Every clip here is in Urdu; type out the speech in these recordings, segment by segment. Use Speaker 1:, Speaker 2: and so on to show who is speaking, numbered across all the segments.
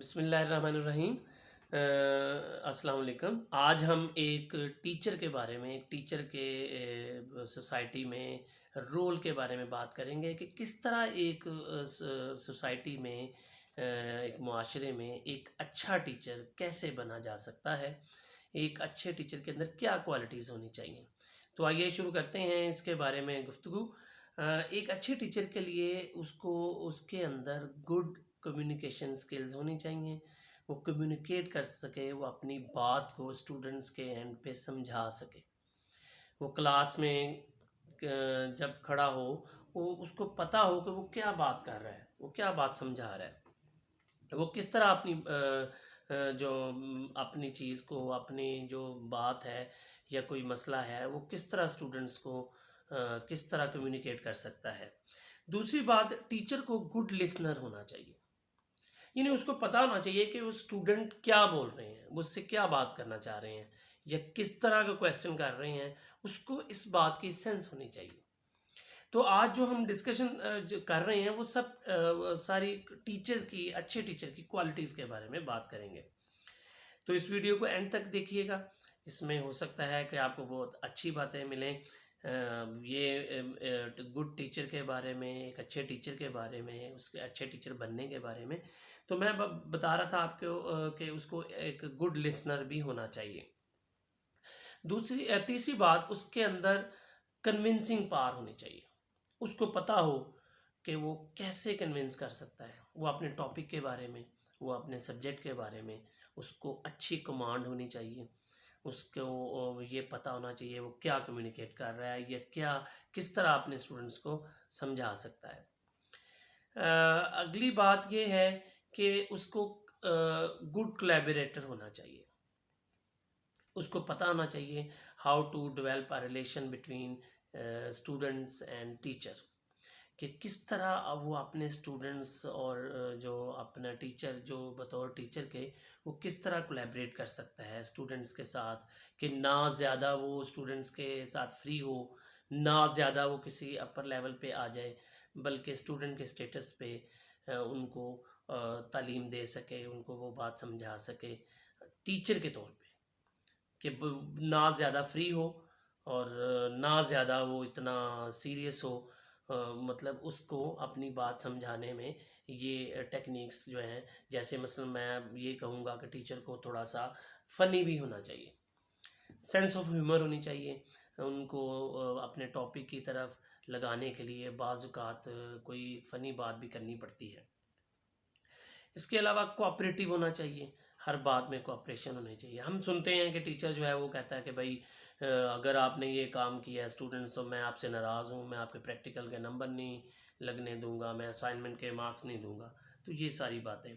Speaker 1: بسم اللہ الرحمن الرحیم۔ السلام علیکم۔ آج ہم ایک ٹیچر کے بارے میں، ایک ٹیچر کے سوسائٹی میں رول کے بارے میں بات کریں گے کہ کس طرح ایک سوسائٹی میں، ایک معاشرے میں ایک اچھا ٹیچر کیسے بنا جا سکتا ہے، ایک اچھے ٹیچر کے اندر کیا کوالٹیز ہونی چاہیے۔ تو آئیے شروع کرتے ہیں اس کے بارے میں گفتگو۔ ایک اچھے ٹیچر کے لیے اس کے اندر گڈ کمیونیکیشن سکلز ہونی چاہیے، وہ کمیونیکیٹ کر سکے، وہ اپنی بات کو اسٹوڈنٹس کے اینڈ پہ سمجھا سکے، وہ کلاس میں جب کھڑا ہو وہ اس کو پتہ ہو کہ وہ کیا بات کر رہا ہے، وہ کیا بات سمجھا رہا ہے، وہ کس طرح جو اپنی چیز کو، اپنی جو بات ہے یا کوئی مسئلہ ہے، وہ کس طرح اسٹوڈنٹس کو کس طرح کمیونیکیٹ کر سکتا ہے۔ دوسری بات، ٹیچر کو گڈ لسنر ہونا چاہیے، یعنی اس کو پتہ ہونا چاہیے کہ وہ اسٹوڈنٹ کیا بول رہے ہیں، وہ اس سے کیا بات کرنا چاہ رہے ہیں یا کس طرح کا کویسچن کر رہے ہیں، اس کو اس بات کی سینس ہونی چاہیے۔ تو آج جو ہم ڈسکشن کر رہے ہیں وہ سب ساری ٹیچر کی، اچھے ٹیچر کی کوالٹیز کے بارے میں بات کریں گے۔ تو اس ویڈیو کو اینڈ تک دیکھیے گا، اس میں ہو سکتا ہے کہ آپ کو بہت اچھی باتیں ملیں، یہ گڈ ٹیچر کے بارے میں، ایک اچھے ٹیچر کے بارے میں، اس کے اچھے ٹیچر بننے کے بارے میں۔ تو میں بتا رہا تھا آپ کو کہ اس کو ایک گڈ لسنر بھی ہونا چاہیے۔ تیسری بات، اس کے اندر کنونسنگ پاور ہونی چاہیے، اس کو پتہ ہو کہ وہ کیسے کنونس کر سکتا ہے، وہ اپنے ٹاپک کے بارے میں، وہ اپنے سبجیکٹ کے بارے میں، اس کو اچھی کمانڈ ہونی چاہیے، اس کو یہ پتہ ہونا چاہیے وہ کیا کمیونیکیٹ کر رہا ہے یا کس طرح اپنے اسٹوڈنٹس کو سمجھا سکتا ہے۔ اگلی بات یہ ہے کہ اس کو گڈ کولیبریٹر ہونا چاہیے، اس کو پتہ ہونا چاہیے how to develop a relation between students and teacher, کہ کس طرح وہ اپنے اسٹوڈنٹس اور جو اپنا ٹیچر، جو بطور ٹیچر کے وہ کس طرح کولیبریٹ کر سکتا ہے اسٹوڈنٹس کے ساتھ، کہ نہ زیادہ وہ اسٹوڈنٹس کے ساتھ فری ہو، نہ زیادہ وہ کسی اپر لیول پہ آ جائے، بلکہ اسٹوڈنٹ کے سٹیٹس پہ ان کو تعلیم دے سکے، ان کو وہ بات سمجھا سکے ٹیچر کے طور پہ، کہ نہ زیادہ فری ہو اور نہ زیادہ وہ اتنا سیریس ہو، مطلب اس کو اپنی بات سمجھانے میں یہ ٹیکنیکس جو ہیں، جیسے مثلا میں یہ کہوں گا کہ ٹیچر کو تھوڑا سا فنی بھی ہونا چاہیے، سینس آف ہیومر ہونی چاہیے، ان کو اپنے ٹاپک کی طرف لگانے کے لیے بعض اوقات کوئی فنی بات بھی کرنی پڑتی ہے۔ اس کے علاوہ کوآپریٹیو ہونا چاہیے، ہر بات میں کوآپریشن ہونی چاہیے۔ ہم سنتے ہیں کہ ٹیچر جو ہے وہ کہتا ہے کہ بھائی اگر آپ نے یہ کام کیا ہے اسٹوڈنٹس، تو میں آپ سے ناراض ہوں، میں آپ کے پریکٹیکل کے نمبر نہیں لگنے دوں گا، میں اسائنمنٹ کے مارکس نہیں دوں گا۔ تو یہ ساری باتیں۔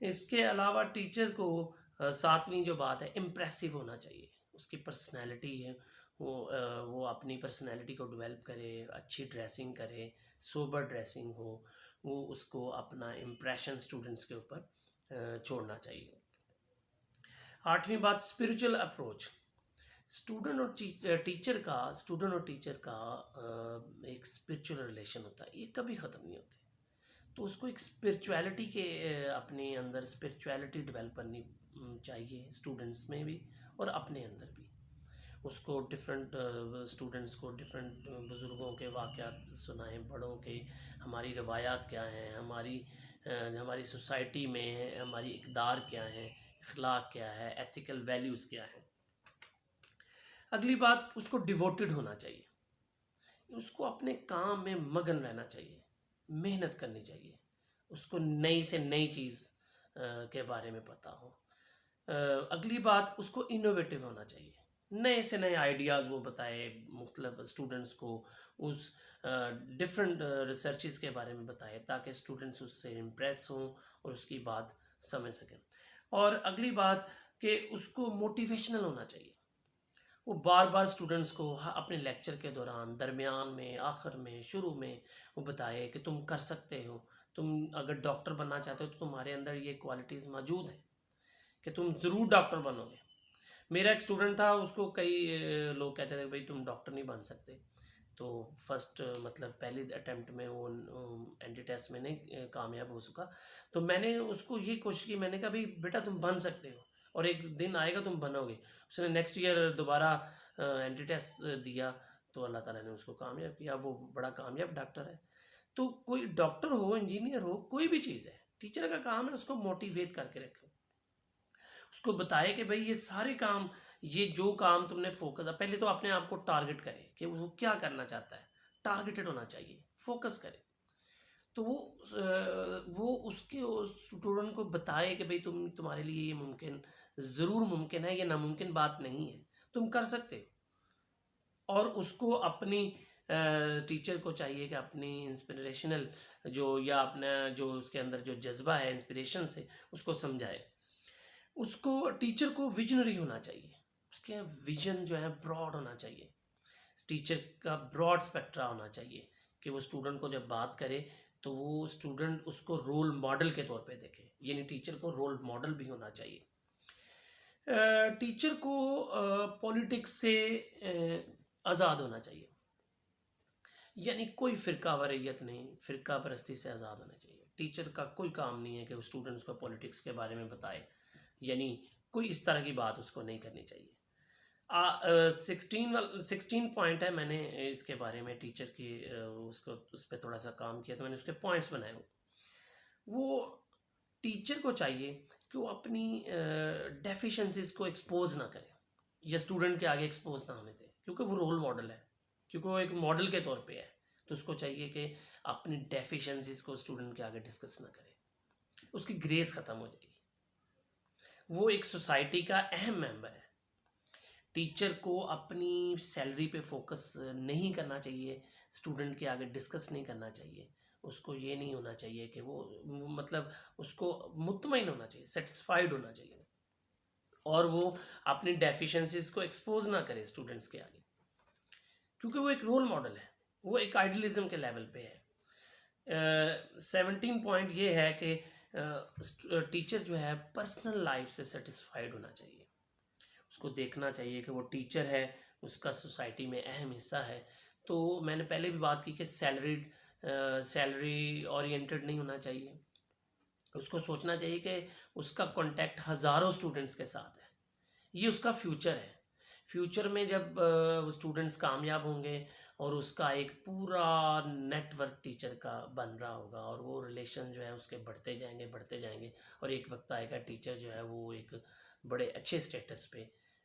Speaker 1: اس کے علاوہ ٹیچر کو ساتویں جو بات ہے، امپریسو ہونا چاہیے، اس کی پرسنالٹی ہے، وہ اپنی پرسنالٹی کو ڈیولپ کرے، اچھی ڈریسنگ کرے، سوبر ڈریسنگ ہو، وہ اس کو اپنا امپریشن اسٹوڈنٹس کے اوپر چھوڑنا چاہیے۔ آٹھویں بات، اسپریچول اپروچ، اسٹوڈنٹ اور ٹیچر کا ایک اسپریچول ریلیشن ہوتا ہے، یہ کبھی ختم نہیں ہوتے، تو اس کو ایک اسپریچویلٹی کے اپنے اندر اسپریچویلٹی ڈیولپ کرنی چاہیے، اسٹوڈنٹس میں بھی اور اپنے اندر بھی۔ اس کو ڈفرینٹ اسٹوڈنٹس کو ڈفرینٹ بزرگوں کے واقعات سنائیں، بڑوں کے، ہماری روایات کیا ہیں، ہماری سوسائٹی میں ہماری اقدار کیا ہیں، اخلاق کیا ہے، ایتھیکل ویلیوز کیا ہیں۔ اگلی بات، اس کو ڈیووٹڈ ہونا چاہیے، اس کو اپنے کام میں مگن رہنا چاہیے، محنت کرنی چاہیے، اس کو نئی سے نئی چیز کے بارے میں پتہ ہو۔ اگلی بات، اس کو انوویٹیو ہونا چاہیے، نئے سے نئے آئیڈیاز وہ بتائے، مختلف اسٹوڈنٹس کو اس ڈفرینٹ ریسرچز کے بارے میں بتائے، تاکہ اسٹوڈنٹس اس سے امپریس ہوں اور اس کی بات سمجھ سکیں۔ اور اگلی بات کہ اس کو موٹیویشنل ہونا چاہیے، وہ بار بار اسٹوڈنٹس کو اپنے لیکچر کے دوران، درمیان میں، آخر میں، شروع میں وہ بتائے کہ تم کر سکتے ہو، تم اگر ڈاکٹر بننا چاہتے ہو تو تمہارے اندر یہ کوالٹیز موجود ہیں کہ تم ضرور ڈاکٹر بنو گے۔ میرا ایک اسٹوڈنٹ تھا، اس کو کئی لوگ کہتے تھے بھائی تم ڈاکٹر نہیں بن سکتے، تو فرسٹ مطلب پہلی اٹیمپٹ میں وہ اینٹی ٹیسٹ میں نہیں کامیاب ہو سکا. تو میں نے اس کو یہ کوشش کی, میں نے کہا بھائی بیٹا تم بن سکتے ہو اور ایک دن آئے گا تم بنو گے. اس نے نیکسٹ ایئر دوبارہ اینٹی ٹیسٹ دیا تو اللہ تعالیٰ نے اس کو کامیاب کیا, وہ بڑا کامیاب ڈاکٹر ہے. تو کوئی ڈاکٹر ہو, انجینئر ہو, کوئی بھی چیز ہے, ٹیچر کا کام ہے اس کو موٹیویٹ کر کے رکھیں, اس کو بتائے کہ بھائی یہ سارے کام, یہ جو کام تم نے فوکس, پہلے تو اپنے آپ کو ٹارگٹ کرے کہ وہ کیا کرنا چاہتا ہے, ٹارگیٹڈ ہونا چاہیے, فوکس کرے. تو وہ اس کے اسٹوڈنٹ کو بتائے کہ بھائی تمہارے لیے یہ ممکن, ضرور ممکن ہے, یہ ناممکن بات نہیں ہے, تم کر سکتے ہو. اور اس کو اپنی ٹیچر کو چاہیے کہ اپنی انسپریشنل جو, یا اپنا جو اس کے اندر جو جذبہ ہے انسپریشن سے, اس کو سمجھائے. اس کو ٹیچر کو ویژنری ہونا چاہیے, اس کے ویژن جو ہے براڈ ہونا چاہیے. ٹیچر کا براڈ اسپیکٹرا ہونا چاہیے کہ وہ اسٹوڈنٹ کو جب بات کرے تو وہ اسٹوڈنٹ اس کو رول ماڈل کے طور پہ دیکھے, یعنی ٹیچر کو رول ماڈل بھی ہونا چاہیے. ٹیچر کو پولیٹکس سے آزاد ہونا چاہیے, یعنی کوئی فرقہ واریت نہیں, فرقہ پرستی سے آزاد ہونا چاہیے. ٹیچر کا کوئی کام نہیں ہے کہ وہ اسٹوڈنٹس کو پولیٹکس کے بارے میں بتائے, یعنی کوئی اس طرح کی بات اس کو نہیں کرنی چاہیے. 16 پوائنٹ ہے, میں نے اس کے بارے میں ٹیچر کی اس پہ تھوڑا سا کام کیا, تو میں نے اس کے پوائنٹس بنائے. وہ ٹیچر کو چاہیے کہ وہ اپنی ڈیفیشنسیز کو ایکسپوز نہ کرے, یا اسٹوڈنٹ کے آگے ایکسپوز نہ ہونے دے, کیونکہ وہ رول ماڈل ہے, کیونکہ وہ ایک ماڈل کے طور پہ ہے. تو اس کو چاہیے کہ اپنی ڈیفیشنسیز کو اسٹوڈنٹ کے آگے ڈسکس نہ کرے, اس کی گریس ختم ہو جائے گی. وہ ایک سوسائٹی کا اہم ممبر ہے. ٹیچر کو اپنی سیلری پہ فوکس نہیں کرنا چاہیے, اسٹوڈنٹ کے آگے ڈسکس نہیں کرنا چاہیے. اس کو یہ نہیں ہونا چاہیے کہ وہ مطلب اس کو مطمئن ہونا چاہیے, سیٹسفائیڈ ہونا چاہیے, اور وہ اپنی ڈیفیشنسیز کو ایکسپوز نہ کرے اسٹوڈنٹس کے آگے, کیونکہ وہ ایک رول ماڈل ہے, وہ ایک آئیڈیلزم کے لیول پہ ہے. 17 پوائنٹ یہ ہے کہ ٹیچر جو ہے پرسنل لائف سے سیٹسفائیڈ ہونا چاہیے. اس کو دیکھنا چاہیے کہ وہ ٹیچر ہے, اس کا سوسائٹی میں اہم حصہ ہے. تو میں نے پہلے بھی بات کی کہ سیلری اورینٹڈ نہیں ہونا چاہیے. اس کو سوچنا چاہیے کہ اس کا کانٹیکٹ ہزاروں اسٹوڈنٹس کے ساتھ ہے, یہ اس کا فیوچر ہے. فیوچر میں جب اسٹوڈنٹس کامیاب ہوں گے اور اس کا ایک پورا نیٹ ورک ٹیچر کا بن رہا ہوگا, اور وہ ریلیشن جو ہے اس کے بڑھتے جائیں گے, اور ایک وقت آئے گا ٹیچر جو ہے وہ ایک بڑے اچھے اسٹیٹس پہ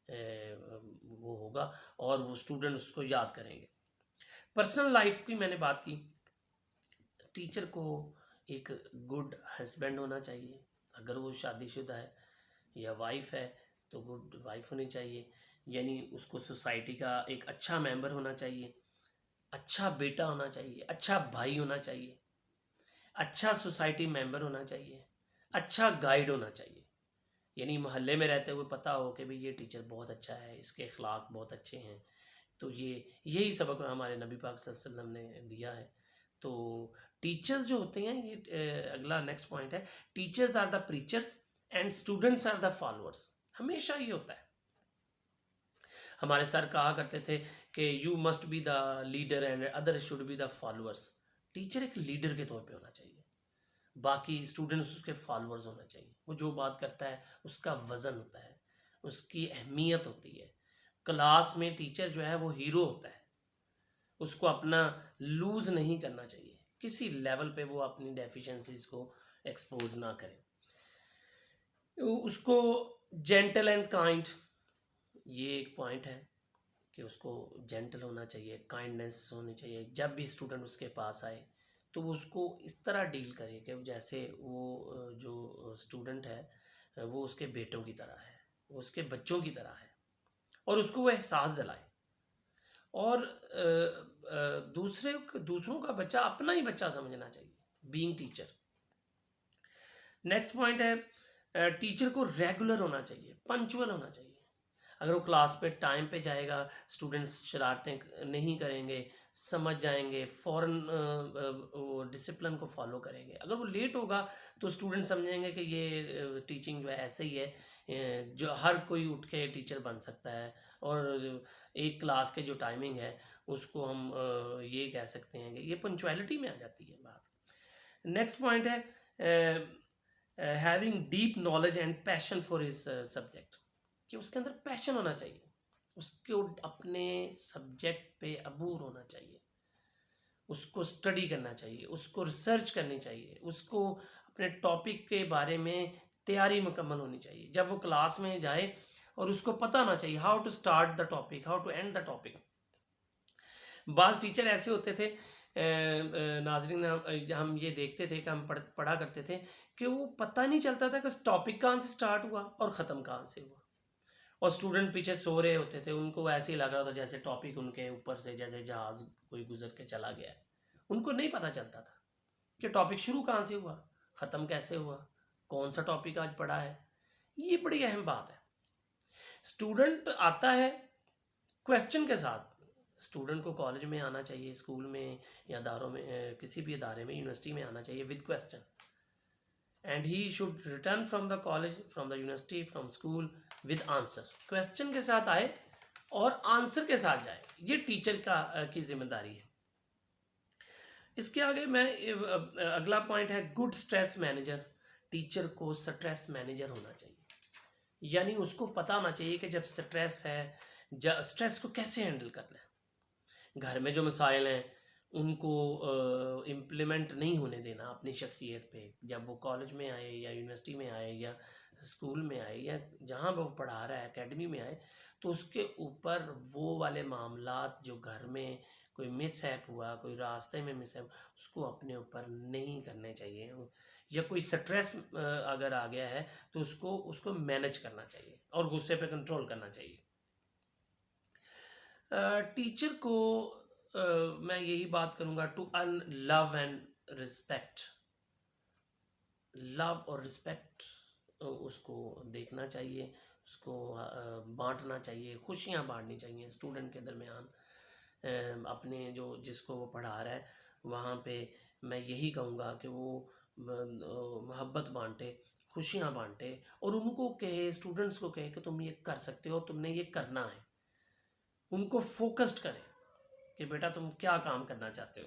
Speaker 1: وہ ہوگا, اور وہ اسٹوڈنٹ اس کو یاد کریں گے. پرسنل لائف کی میں نے بات کی. ٹیچر کو ایک گڈ ہسبینڈ ہونا چاہیے, اگر وہ شادی شدہ ہے, یا وائف ہے تو گڈ وائف ہونی چاہیے, یعنی اس کو سوسائٹی کا ایک اچھا ممبر ہونا چاہیے, اچھا بیٹا ہونا چاہیے, اچھا بھائی ہونا چاہیے, اچھا سوسائٹی ممبر ہونا چاہیے, اچھا گائیڈ ہونا چاہیے. یعنی محلے میں رہتے ہوئے پتہ ہو کہ بھئی یہ ٹیچر بہت اچھا ہے, اس کے اخلاق بہت اچھے ہیں. تو یہی سبق ہمارے نبی پاک صلی اللہ علیہ وسلم نے دیا ہے. تو ٹیچرز جو ہوتے ہیں, یہ اگلا نیکسٹ پوائنٹ ہے, teachers are the preachers and students are the followers. ہمیشہ یہ ہوتا ہے. ہمارے سر کہا کرتے تھے کہ you must be the leader and other should be the followers. Teacher ایک لیڈر کے طور پہ ہونا چاہیے, باقی اسٹوڈنٹس اس کے فالوورز ہونا چاہیے. وہ جو بات کرتا ہے اس کا وزن ہوتا ہے, اس کی اہمیت ہوتی ہے. کلاس میں ٹیچر جو ہے وہ ہیرو ہوتا ہے, اس کو اپنا لوز نہیں کرنا چاہیے, کسی لیول پہ وہ اپنی ڈیفیشنسیز کو ایکسپوز نہ کرے. اس کو جینٹل اینڈ کائنڈ, یہ ایک پوائنٹ ہے کہ اس کو جینٹل ہونا چاہیے, کائنڈنس ہونی چاہیے. جب بھی اسٹوڈنٹ اس کے پاس آئے تو وہ اس کو اس طرح ڈیل کرے کہ جیسے وہ جو اسٹوڈنٹ ہے وہ اس کے بیٹوں کی طرح ہے, وہ اس کے بچوں کی طرح ہے, اور اس کو وہ احساس دلائے. اور دوسروں کا بچہ اپنا ہی بچہ سمجھنا چاہیے, بینگ ٹیچر. نیکسٹ پوائنٹ ہے, ٹیچر کو ریگولر ہونا چاہیے, پنچول ہونا چاہیے. اگر وہ کلاس پہ ٹائم پہ جائے گا, اسٹوڈنٹس شرارتیں نہیں کریں گے, سمجھ جائیں گے, فوراً ڈسپلن کو فالو کریں گے. اگر وہ لیٹ ہوگا تو اسٹوڈنٹ سمجھیں گے کہ یہ ٹیچنگ جو ہے ایسے ہی ہے, جو ہر کوئی اٹھ کے ٹیچر بن سکتا ہے, اور ایک کلاس کے جو ٹائمنگ ہے اس کو ہم یہ کہہ سکتے ہیں کہ یہ پنچویلٹی میں آ جاتی ہے بات. نیکسٹ پوائنٹ ہے having deep knowledge and passion for his subject, کہ اس کے اندر پیشن ہونا چاہیے، اس کو اپنے سبجیکٹ پہ عبور ہونا چاہیے، اس کو اسٹڈی کرنا چاہیے، اس کو ریسرچ کرنی چاہیے، اس کو اپنے ٹاپک کے بارے میں تیاری مکمل ہونی چاہیے. جب وہ کلاس میں جائے اور اس کو پتہ ہونا چاہیے how to start the topic, how to end the topic. بعض ٹیچر ایسے ہوتے تھے ناظرین، ہم یہ دیکھتے تھے کہ ہم پڑھا کرتے تھے کہ وہ پتہ نہیں چلتا تھا کہ اس ٹاپک کہاں سے اسٹارٹ ہوا اور ختم کہاں سے ہوا، اور اسٹوڈنٹ پیچھے سو رہے ہوتے تھے، ان کو ایسے ہی لگ رہا ہوتا جیسے ٹاپک ان کے اوپر سے جیسے جہاز کوئی گزر کے چلا گیا ہے. ان کو نہیں پتہ چلتا تھا کہ ٹاپک شروع کہاں سے ہوا، ختم کیسے ہوا، کون سا ٹاپک آج پڑھا ہے. یہ بڑی اہم بات ہے. اسٹوڈنٹ آتا ہے کویسچن کے ساتھ. اسٹوڈنٹ کو کالج میں آنا چاہیے، اسکول میں یا اداروں میں، کسی بھی ادارے میں، یونیورسٹی میں آنا چاہیے with question. And he should return from the college, from the university, from school with answer. Question کے ساتھ آئے اور آنسر کے ساتھ جائے. یہ ٹیچر کی ذمہ داری ہے. اس کے آگے میں اگلا پوائنٹ ہے گڈ اسٹریس مینیجر. ٹیچر کو اسٹریس مینیجر ہونا چاہیے، یعنی اس کو پتہ ہونا چاہیے کہ جب اسٹریس ہے، اسٹریس کو کیسے ہینڈل کرنا ہے. گھر میں جو مسائل ہیں ان کو امپلیمنٹ نہیں ہونے دینا اپنی شخصیت پہ. جب وہ کالج میں آئے یا یونیورسٹی میں آئے یا اسکول میں آئے یا جہاں وہ پڑھا رہا ہے اکیڈمی میں آئے، تو اس کے اوپر وہ والے معاملات جو گھر میں کوئی مس ہیپ ہوا، کوئی راستے میں مس ہیپ، اس کو اپنے اوپر نہیں کرنے چاہیے. یا کوئی سٹریس اگر آ گیا ہے تو اس کو مینج کرنا چاہیے اور غصے پہ کنٹرول کرنا چاہیے. ٹیچر کو میں یہی بات کروں گا to earn love and respect. Love اور رسپیکٹ اس کو دیکھنا چاہیے، اس کو بانٹنا چاہیے، خوشیاں بانٹنی چاہیے اسٹوڈنٹ کے درمیان. اپنے جس کو وہ پڑھا رہا ہے وہاں پہ میں یہی کہوں گا کہ وہ محبت بانٹے، خوشیاں بانٹے، اور ان کو کہے، اسٹوڈنٹس کو کہے کہ تم یہ کر سکتے ہو، تم نے یہ کرنا ہے. ان کو فوکسڈ کرے کہ بیٹا تم کیا کام کرنا چاہتے ہو.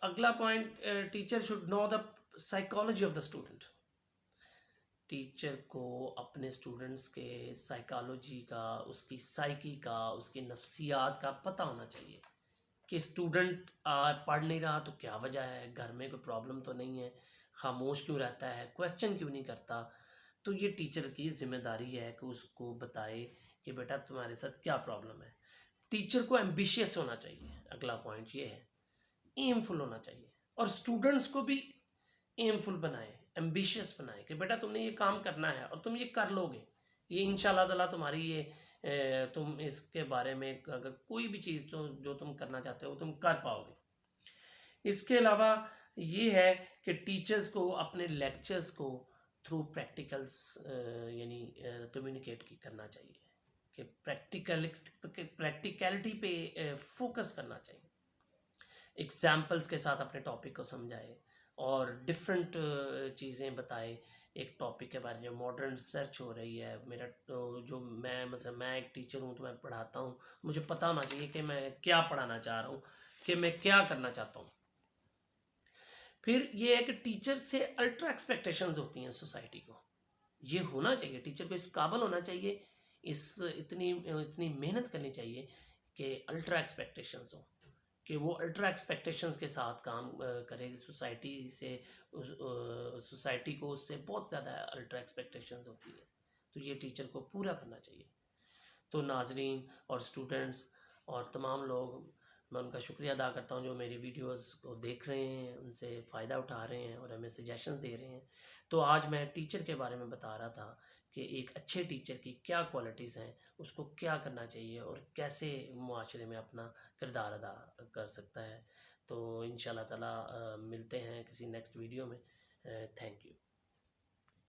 Speaker 1: اگلا point, teacher should know the psychology of the student. Teacher کو اپنے اسٹوڈنٹس کے سائیکالوجی کا، اس کی سائیکی کا، اس کی نفسیات کا پتہ ہونا چاہیے کہ اسٹوڈنٹ پڑھ نہیں رہا تو کیا وجہ ہے، گھر میں کوئی پرابلم تو نہیں ہے، خاموش کیوں رہتا ہے، کویسچن کیوں نہیں کرتا. تو یہ ٹیچر کی ذمہ داری ہے کہ اس کو بتائے کہ بیٹا تمہارے ساتھ کیا پرابلم ہے. ٹیچر کو ایمبیشیس ہونا چاہیے. اگلا پوائنٹ یہ ہے ایم فل ہونا چاہیے، اور اسٹوڈنٹس کو بھی ایم فل بنائے، ایمبیشیس بنائے کہ بیٹا تم نے یہ کام کرنا ہے اور تم یہ کر لو گے. یہ انشاءاللہ تعالیٰ تمہاری یہ تم اس کے بارے میں اگر کوئی بھی چیز جو تم کرنا چاہتے ہو تم کر پاؤ گے. اس کے علاوہ یہ ہے کہ ٹیچرز کو اپنے لیکچرز کو تھرو پریکٹیکلز یعنی کمیونیکیٹ کرنا چاہیے، کہ پریکٹیکلٹی پہ فوکس کرنا چاہیے. ایگزامپلس کے ساتھ اپنے ٹاپک کو سمجھائے اور ڈفرینٹ چیزیں بتائے. ایک ٹاپک کے بارے میں جو ماڈرن ریسرچ ہو رہی ہے، میرا جو میں ایک ٹیچر ہوں تو میں پڑھاتا ہوں، مجھے پتہ ہونا چاہیے کہ میں کیا پڑھانا چاہ رہا ہوں، کہ میں کیا کرنا چاہتا ہوں. پھر یہ ہے کہ ٹیچر سے الٹرا ایکسپیکٹیشنز ہوتی ہیں سوسائٹی کو. یہ ہونا چاہیے، ٹیچر کو اس قابل ہونا چاہیے، اتنی محنت کرنی چاہیے کہ الٹرا ایکسپیکٹیشنز ہوں، کہ وہ الٹرا ایکسپیکٹیشنز کے ساتھ کام کرے. سوسائٹی کو اس سے بہت زیادہ الٹرا ایکسپیکٹیشنز ہوتی ہے، تو یہ ٹیچر کو پورا کرنا چاہیے. تو ناظرین اور اسٹوڈنٹس اور تمام لوگ، میں ان کا شکریہ ادا کرتا ہوں جو میری ویڈیوز کو دیکھ رہے ہیں، ان سے فائدہ اٹھا رہے ہیں اور ہمیں سجیشنز دے رہے ہیں. تو آج میں ٹیچر کے بارے میں بتا رہا تھا کہ ایک اچھے ٹیچر کی کیا کوالٹیز ہیں، اس کو کیا کرنا چاہیے اور کیسے معاشرے میں اپنا کردار ادا کر سکتا ہے. تو انشاءاللہ تعالیٰ ملتے ہیں کسی نیکسٹ ویڈیو میں. Thank you.